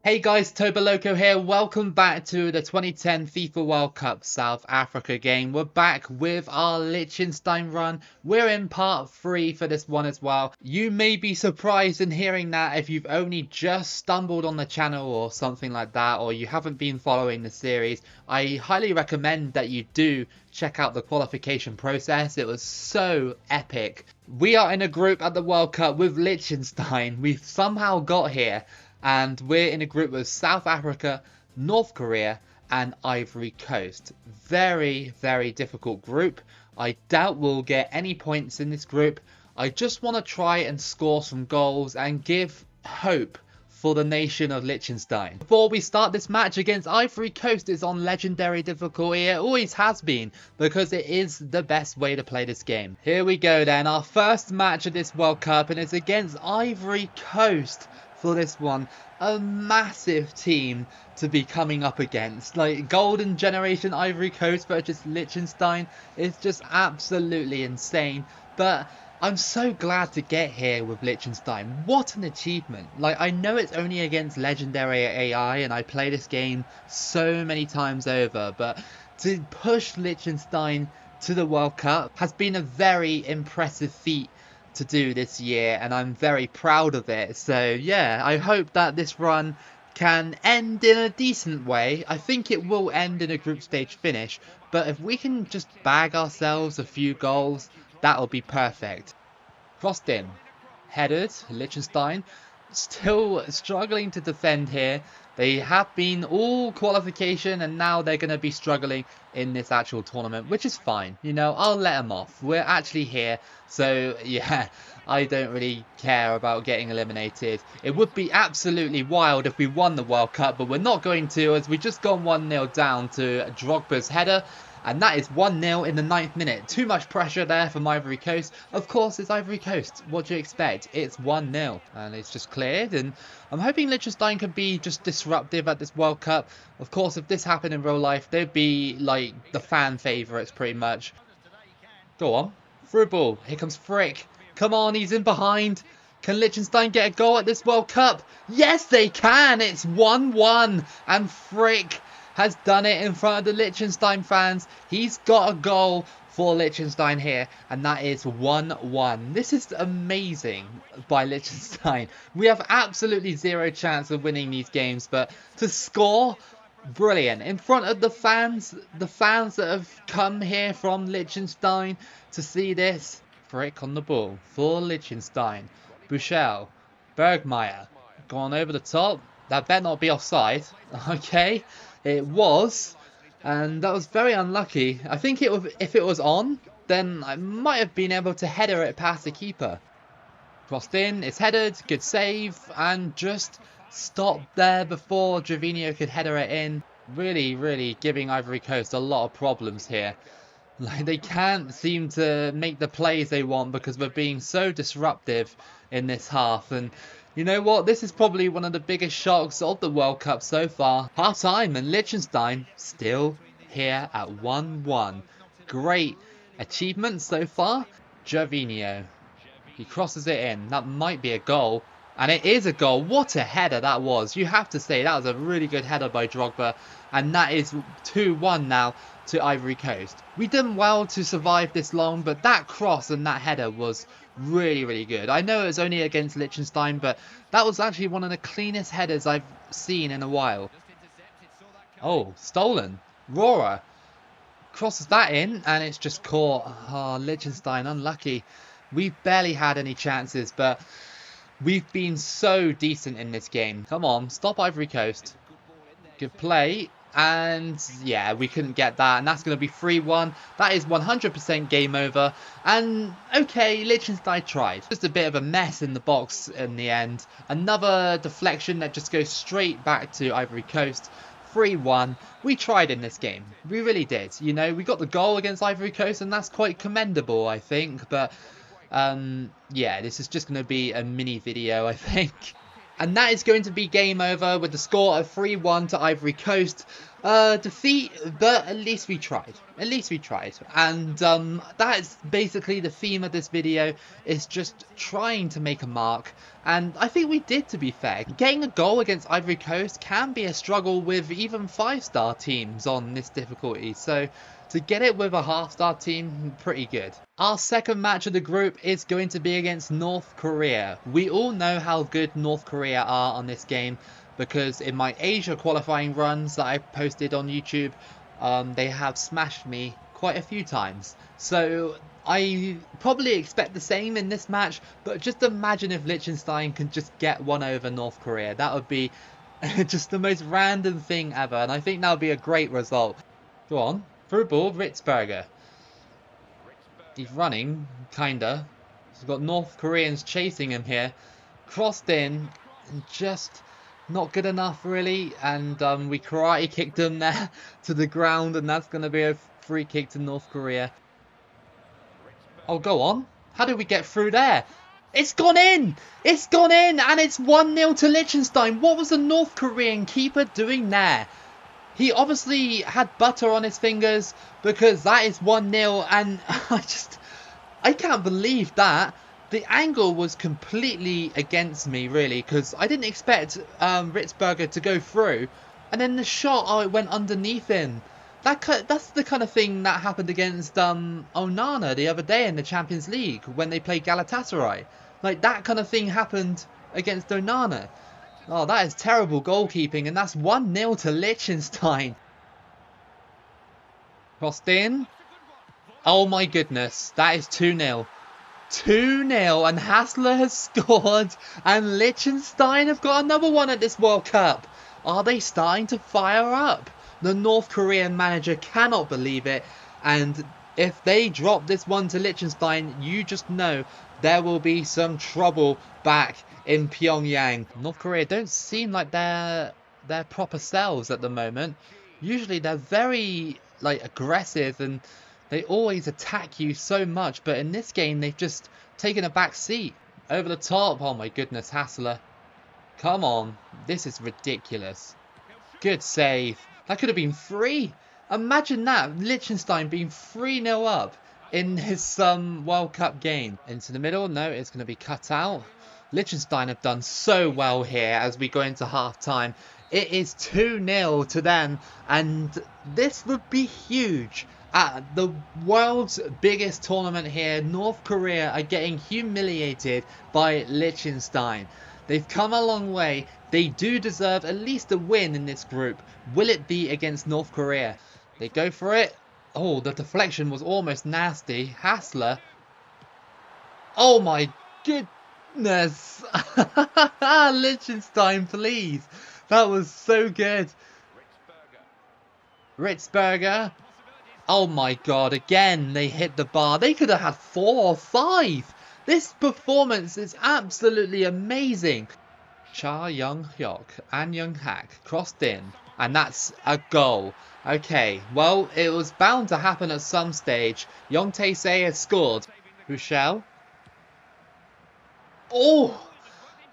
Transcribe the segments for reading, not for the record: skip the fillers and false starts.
Hey guys, Toboloco here. Welcome back to the 2010 FIFA World Cup South Africa game. We're back with our Liechtenstein run. We're in part 3 for this one as well. You may be surprised in hearing that if you've only just stumbled on the channel or something like that, or you haven't been following the series. I highly recommend that you do check out the qualification process. It was so epic. We are in a group at the World Cup with Liechtenstein. We've somehow got here. And we're in a group with South Africa, North Korea and Ivory Coast. Very, very difficult group. I doubt we'll get any points in this group. I just want to try and score some goals and give hope for the nation of Liechtenstein. Before we start, this match against Ivory Coast is on legendary difficulty. It always has been, because it is the best way to play this game. Here we go then, our first match of this World Cup, and it's against Ivory Coast. For this one, a massive team to be coming up against. Like, golden generation Ivory Coast versus Liechtenstein is just absolutely insane. But I'm so glad to get here with Liechtenstein. What an achievement. Like, I know it's only against legendary AI and I play this game so many times over, but to push Liechtenstein to the World Cup has been a very impressive feat to do this year, and I'm very proud of it. So yeah, I hope that this run can end in a decent way. I think it will end in a group stage finish, but if we can just bag ourselves a few goals, that'll be perfect. Crossed in, headed, Liechtenstein still struggling to defend here. They have been all qualification and now they're going to be struggling in this actual tournament, which is fine. You know, I'll let them off. We're actually here. So, yeah, I don't really care about getting eliminated. It would be absolutely wild if we won the World Cup, but we're not going to, as we just gone 1-0 down to Drogba's header. And that is 1-0 in the 9th minute. Too much pressure there from Ivory Coast. Of course, it's Ivory Coast. What do you expect? It's 1-0. And it's just cleared. And I'm hoping Liechtenstein can be just disruptive at this World Cup. Of course, if this happened in real life, they'd be like the fan favourites pretty much. Go on. Through ball. Here comes Frick. Come on, he's in behind. Can Liechtenstein get a goal at this World Cup? Yes, they can. It's 1-1. And Frick has done it in front of the Liechtenstein fans. He's got a goal for Liechtenstein here, and that is 1-1. This is amazing by Liechtenstein. We have absolutely zero chance of winning these games, but to score, brilliant. In front of the fans that have come here from Liechtenstein to see this. Frick on the ball for Liechtenstein. Buchel, Bergmeier, gone over the top. That better not be offside. Okay. It was, and that was very unlucky. I think if it was on, then I might have been able to header it past the keeper. Crossed in, it's headed, good save, and just stopped there before Gervinho could header it in. Really, really giving Ivory Coast a lot of problems here. Like, they can't seem to make the plays they want because we're being so disruptive in this half. And you know what? This is probably one of the biggest shocks of the World Cup so far. Half time and Liechtenstein still here at 1-1. Great achievement so far. Gervinho. He crosses it in. That might be a goal. And it is a goal. What a header that was. You have to say that was a really good header by Drogba. And that is 2-1 now to Ivory Coast. We done well to survive this long, but that cross and that header was really, really good. I know it was only against Liechtenstein, but that was actually one of the cleanest headers I've seen in a while. Oh, stolen. Rora crosses that in, and it's just caught. Oh, Liechtenstein, unlucky. We've barely had any chances, but we've been so decent in this game. Come on, stop Ivory Coast. Good play. And yeah, we couldn't get that, and that's going to be 3-1. That is 100% game over. And okay, Liechtenstein tried. Just a bit of a mess in the box in the end. Another deflection that just goes straight back to Ivory Coast. 3-1. We tried in this game. We really did. You know, we got the goal against Ivory Coast, and that's quite commendable, I think. But yeah, this is just going to be a mini video, I think. And that is going to be game over with the score of 3-1 to Ivory Coast. Defeat, but at least we tried. At least we tried. And that is basically the theme of this video, is just trying to make a mark. And I think we did, to be fair. Getting a goal against Ivory Coast can be a struggle with even 5-star teams on this difficulty. So to get it with a half-star team, pretty good. Our second match of the group is going to be against North Korea. We all know how good North Korea are on this game, because in my Asia qualifying runs that I posted on YouTube, they have smashed me quite a few times. So I probably expect the same in this match, but just imagine if Liechtenstein can just get one over North Korea. That would be just the most random thing ever, and I think that would be a great result. Go on. Through ball, Ritzberger. He's running, kinda. He's got North Koreans chasing him here. Crossed in, and just not good enough, really. And we karate kicked him there to the ground, and that's going to be a free kick to North Korea. Oh, go on. How did we get through there? It's gone in! It's gone in! And it's 1-0 to Liechtenstein. What was the North Korean keeper doing there? He obviously had butter on his fingers, because that is 1-0, and I can't believe that. The angle was completely against me, really, because I didn't expect Ritzberger to go through, and then the shot, oh, it went underneath him. That's the kind of thing that happened against Onana the other day in the Champions League when they played Galatasaray. Like, that kind of thing happened against Onana. Oh, that is terrible goalkeeping, and that's 1-0 to Liechtenstein. Crossed in. Oh my goodness, that is 2-0. 2-0, and Hassler has scored, and Liechtenstein have got another one at this World Cup. Are they starting to fire up? The North Korean manager cannot believe it, and if they drop this one to Liechtenstein, you just know there will be some trouble back in Pyongyang. North Korea don't seem like they're proper selves at the moment. Usually they're very aggressive, and they always attack you so much, but in this game they've just taken a back seat. Over the top. Oh my goodness, Hassler. Come on. This is ridiculous. Good save. That could have been 3. Imagine that. Liechtenstein being 3-0 up in his World Cup game. Into the middle. No, it's going to be cut out. Liechtenstein have done so well here as we go into half-time. It is 2-0 to them, and this would be huge. At the world's biggest tournament here, North Korea are getting humiliated by Liechtenstein. They've come a long way. They do deserve at least a win in this group. Will it be against North Korea? They go for it. Oh, the deflection was almost nasty. Hassler. Oh my goodness. Liechtenstein, please. That was so good. Ritzberger. Oh my god, again they hit the bar. They could have had 4 or 5. This performance is absolutely amazing. Cha Young-hyuk and Young-hak crossed in, and that's a goal. Okay, well, it was bound to happen at some stage. Young Tae-se has scored. Hushel. Oh!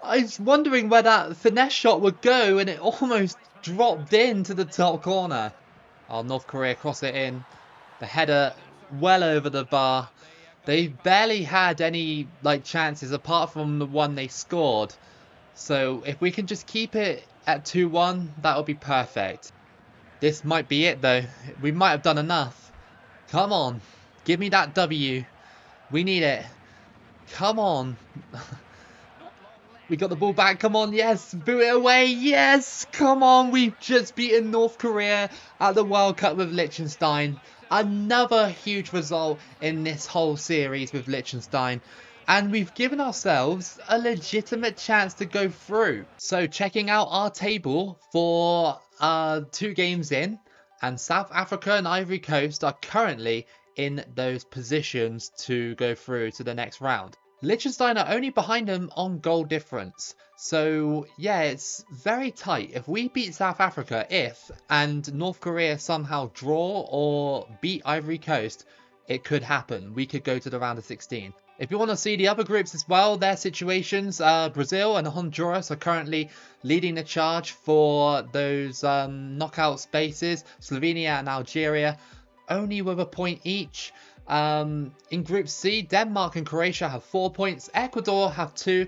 I was wondering where that finesse shot would go, and it almost dropped into the top corner. Oh, North Korea cross it in. The header well over the bar. They barely had any chances apart from the one they scored. So if we can just keep it at 2-1, that would be perfect. This might be it though. We might have done enough. Come on. Give me that W. We need it. Come on. We got the ball back. Come on. Yes. Boot it away. Yes. Come on. We've just beaten North Korea at the World Cup with Liechtenstein. Another huge result in this whole series with Liechtenstein. And we've given ourselves a legitimate chance to go through. So checking out our table for 2 games in. And South Africa and Ivory Coast are currently in those positions to go through to the next round. Liechtenstein are only behind them on goal difference. So yeah, it's very tight. If we beat South Africa, and North Korea somehow draw or beat Ivory Coast, it could happen. We could go to the round of 16. If you want to see the other groups as well, their situations, Brazil and Honduras are currently leading the charge for those knockout spaces. Slovenia and Algeria only with a point each. In Group C, Denmark and Croatia have 4 points. Ecuador have 2.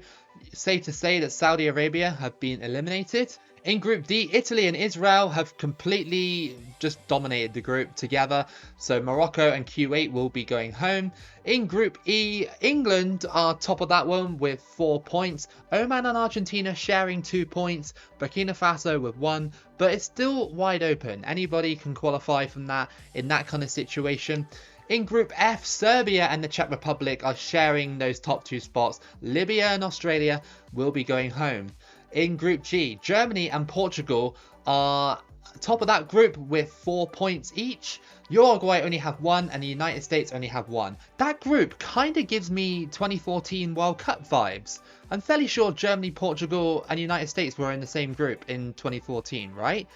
Safe to say that Saudi Arabia have been eliminated. In Group D, Italy and Israel have completely just dominated the group together. So Morocco and Kuwait will be going home. In Group E, England are top of that one with 4 points. Oman and Argentina sharing 2 points. Burkina Faso with 1. But it's still wide open. Anybody can qualify from that in that kind of situation. In Group F, Serbia and the Czech Republic are sharing those top 2 spots. Libya and Australia will be going home. In Group G, Germany and Portugal are top of that group with 4 points each. Uruguay only have 1 and the United States only have 1. That group kind of gives me 2014 World Cup vibes. I'm fairly sure Germany, Portugal and the United States were in the same group in 2014, right?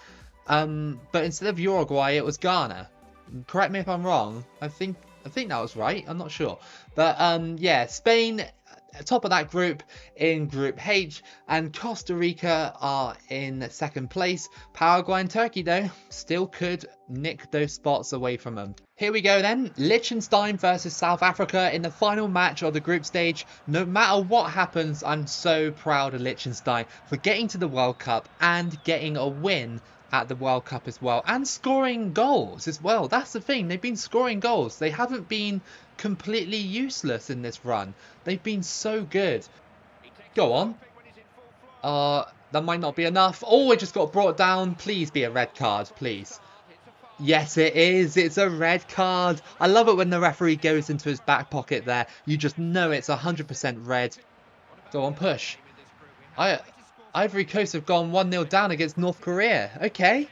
But instead of Uruguay, it was Ghana. Correct me if I'm wrong. I think that was right. I'm not sure. But yeah, Spain top of that group in Group H, and Costa Rica are in 2nd place. Paraguay and Turkey though still could nick those spots away from them. Here we go then, Liechtenstein versus South Africa in the final match of the group stage. No matter what happens, I'm so proud of Liechtenstein for getting to the World Cup and getting a win at the World Cup as well, and scoring goals as well. That's the thing, they've been scoring goals. They haven't been completely useless in this run. They've been so good. Go on. That might not be enough. Oh, it just got brought down. Please be a red card, please. Yes, it is. It's a red card. I love it when the referee goes into his back pocket there. You just know it's 100% red. Go on, push. Ivory Coast have gone 1-0 down against North Korea. Okay.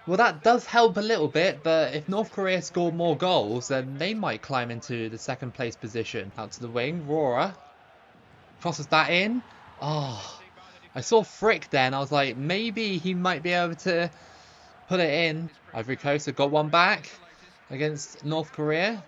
Well, that does help a little bit, but if North Korea score more goals, then they might climb into the 2nd place position. Out to the wing, Rora crosses that in. Oh, I saw Frick then. I was like, maybe he might be able to put it in. Ivory Coast have got one back against North Korea.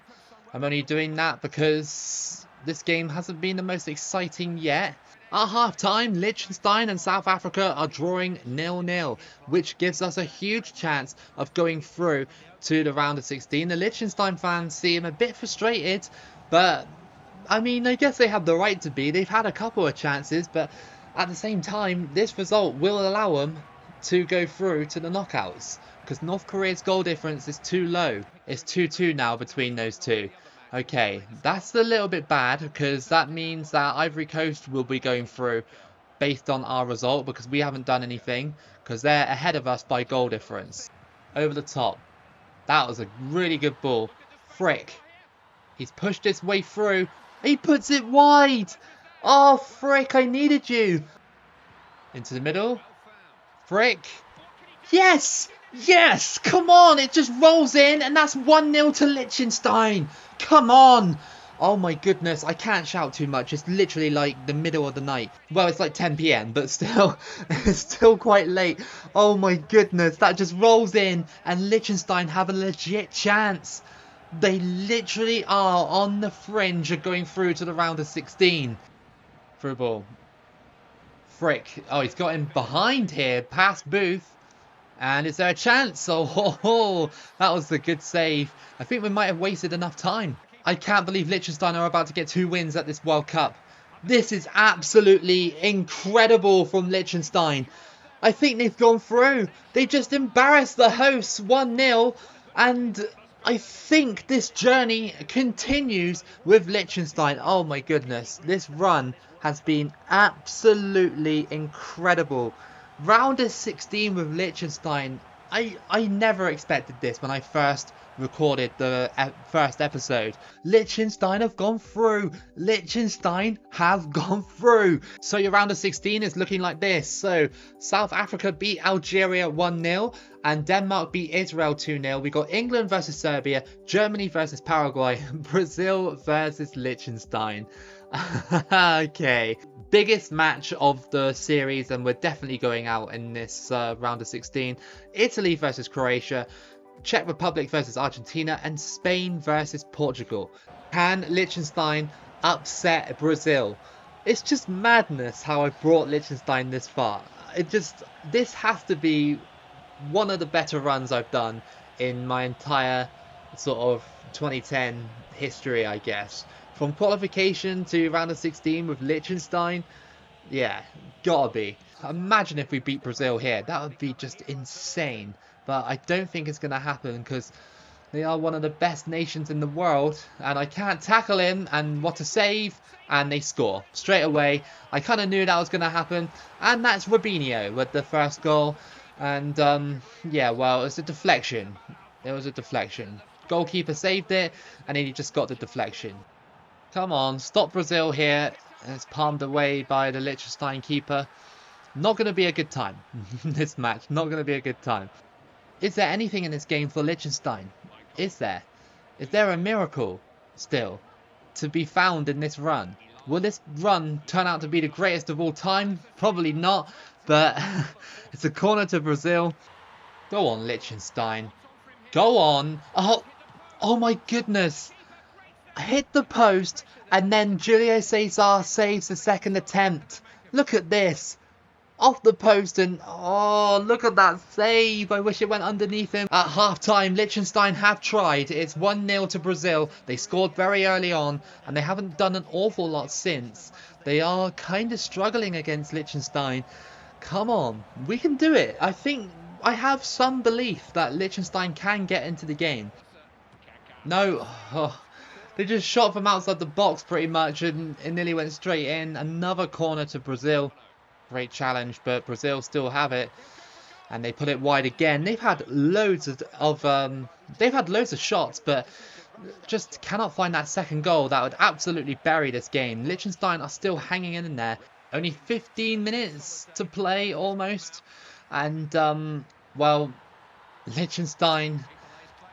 I'm only doing that because this game hasn't been the most exciting yet. At half-time, Liechtenstein and South Africa are drawing 0-0, which gives us a huge chance of going through to the round of 16. The Liechtenstein fans seem a bit frustrated, but I mean, I guess they have the right to be. They've had a couple of chances, but at the same time, this result will allow them to go through to the knockouts, because North Korea's goal difference is too low. It's 2-2 now between those two. Okay, that's a little bit bad because that means that Ivory Coast will be going through based on our result because we haven't done anything because they're ahead of us by goal difference. Over the top. That was a really good ball. Frick. He's pushed his way through. He puts it wide. Oh, Frick, I needed you. Into the middle. Frick. Yes! Yes! Come on! It just rolls in and that's 1-0 to Liechtenstein. Come on! Oh my goodness, I can't shout too much. It's literally like the middle of the night. Well, it's like 10 PM, but still, it's still quite late. Oh my goodness, that just rolls in and Liechtenstein have a legit chance. They literally are on the fringe of going through to the round of 16. Through ball. Frick. Oh, he's got him behind here, past Booth. And is there a chance? Oh, that was a good save. I think we might have wasted enough time. I can't believe Liechtenstein are about to get 2 wins at this World Cup. This is absolutely incredible from Liechtenstein. I think they've gone through. They just embarrassed the hosts 1-0. And I think this journey continues with Liechtenstein. Oh my goodness. This run has been absolutely incredible. Round of 16 with Liechtenstein. I never expected this when I first recorded the first episode. Liechtenstein have gone through. Liechtenstein have gone through. So your round of 16 is looking like this. So South Africa beat Algeria 1-0 and Denmark beat Israel 2-0. We got England versus Serbia, Germany versus Paraguay, Brazil versus Liechtenstein. Okay, biggest match of the series, and we're definitely going out in this round of 16. Italy versus Croatia, Czech Republic versus Argentina, and Spain versus Portugal. Can Liechtenstein upset Brazil. It's just madness how I brought Liechtenstein this far. This has to be one of the better runs I've done in my entire sort of 2010 history, I guess. From qualification to round of 16 with Liechtenstein, yeah, gotta be. Imagine if we beat Brazil here. That would be just insane. But I don't think it's going to happen because they are one of the best nations in the world. And I can't tackle him. And what a save. And they score straight away. I kind of knew that was going to happen. And that's Robinho with the first goal. And yeah, well, it's a deflection. It was a deflection. Goalkeeper saved it. And then he just got the deflection. Come on, stop Brazil here. And it's palmed away by the Liechtenstein keeper. Not going to be a good time. This match, not going to be a good time. Is there anything in this game for Liechtenstein? Is there? Is there a miracle still to be found in this run? Will this run turn out to be the greatest of all time? Probably not, but it's a corner to Brazil. Go on, Liechtenstein. Go on. Oh my goodness. Hit the post and then Julio Cesar saves the second attempt. Look at this. Off the post and oh, look at that save. I wish it went underneath him. At half-time, Liechtenstein have tried. It's 1-0 to Brazil. They scored very early on and they haven't done an awful lot since. They are kind of struggling against Liechtenstein. Come on, we can do it. I think I have some belief that Liechtenstein can get into the game. No, they just shot from outside the box pretty much and it nearly went straight in. Another corner to Brazil. Great challenge, but Brazil still have it, and they put it wide again. They've had loads of shots, but just cannot find that second goal that would absolutely bury this game. Liechtenstein are still hanging in there. Only 15 minutes to play almost, and well, Liechtenstein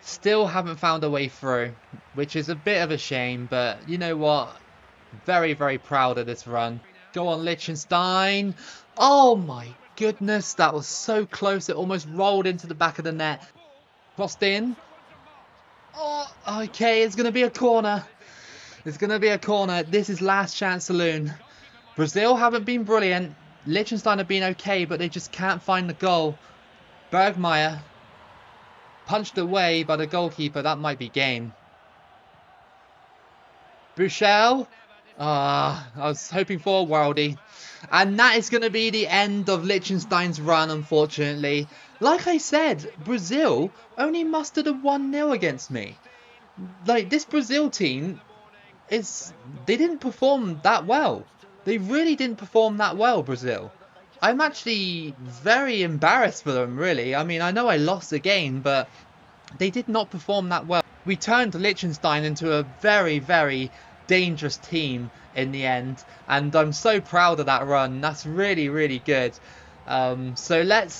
still haven't found a way through, which is a bit of a shame. But you know what? Very, very proud of this run. Go on, Liechtenstein. Oh my goodness, that was so close. It almost rolled into the back of the net. Crossed in. Oh, okay, it's going to be a corner. It's going to be a corner. This is last chance saloon. Brazil haven't been brilliant. Liechtenstein have been okay, but they just can't find the goal. Bergmeier punched away by the goalkeeper. That might be game. Buchel. I was hoping for a worldie. And that is going to be the end of Liechtenstein's run, unfortunately. Like I said, Brazil only mustered a 1-0 against me. Like, this Brazil team, they didn't perform that well. They really didn't perform that well, Brazil. I'm actually very embarrassed for them, really. I mean, I know I lost the game, but they did not perform that well. We turned Liechtenstein into a very, very dangerous team in the end, and I'm so proud of that run. That's really, really good. So let's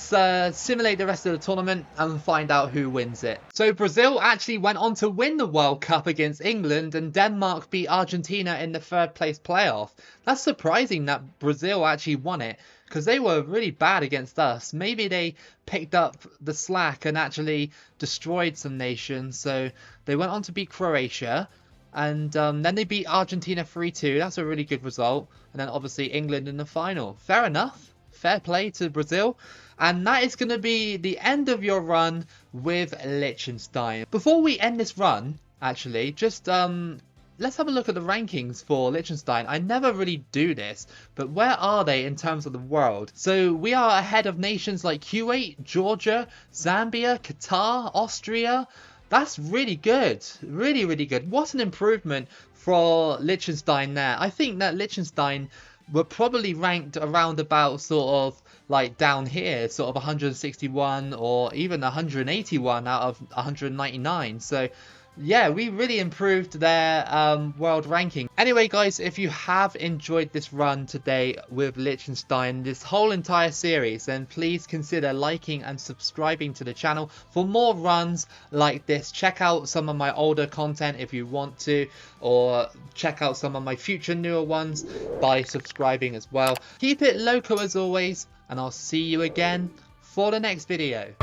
simulate the rest of the tournament and find out who wins it. So Brazil actually went on to win the World Cup against England, and Denmark beat Argentina in the third place playoff. That's surprising that Brazil actually won it, because they were really bad against us. Maybe they picked up the slack and actually destroyed some nations. So they went on to beat Croatia. And then they beat Argentina 3-2. That's a really good result. And then obviously England in the final. Fair enough. Fair play to Brazil. And that is going to be the end of your run with Liechtenstein. Before we end this run, actually, just let's have a look at the rankings for Liechtenstein. I never really do this, but where are they in terms of the world? So we are ahead of nations like Kuwait, Georgia, Zambia, Qatar, Austria. That's really good. Really, really good. What an improvement for Liechtenstein there. I think that Liechtenstein were probably ranked around about sort of like down here, sort of 161 or even 181 out of 199. So yeah, we really improved their world ranking. Anyway, guys, if you have enjoyed this run today with Liechtenstein, this whole entire series, then please consider liking and subscribing to the channel for more runs like this. Check out some of my older content if you want to, or check out some of my future newer ones by subscribing as well. Keep it loco as always, and I'll see you again for the next video.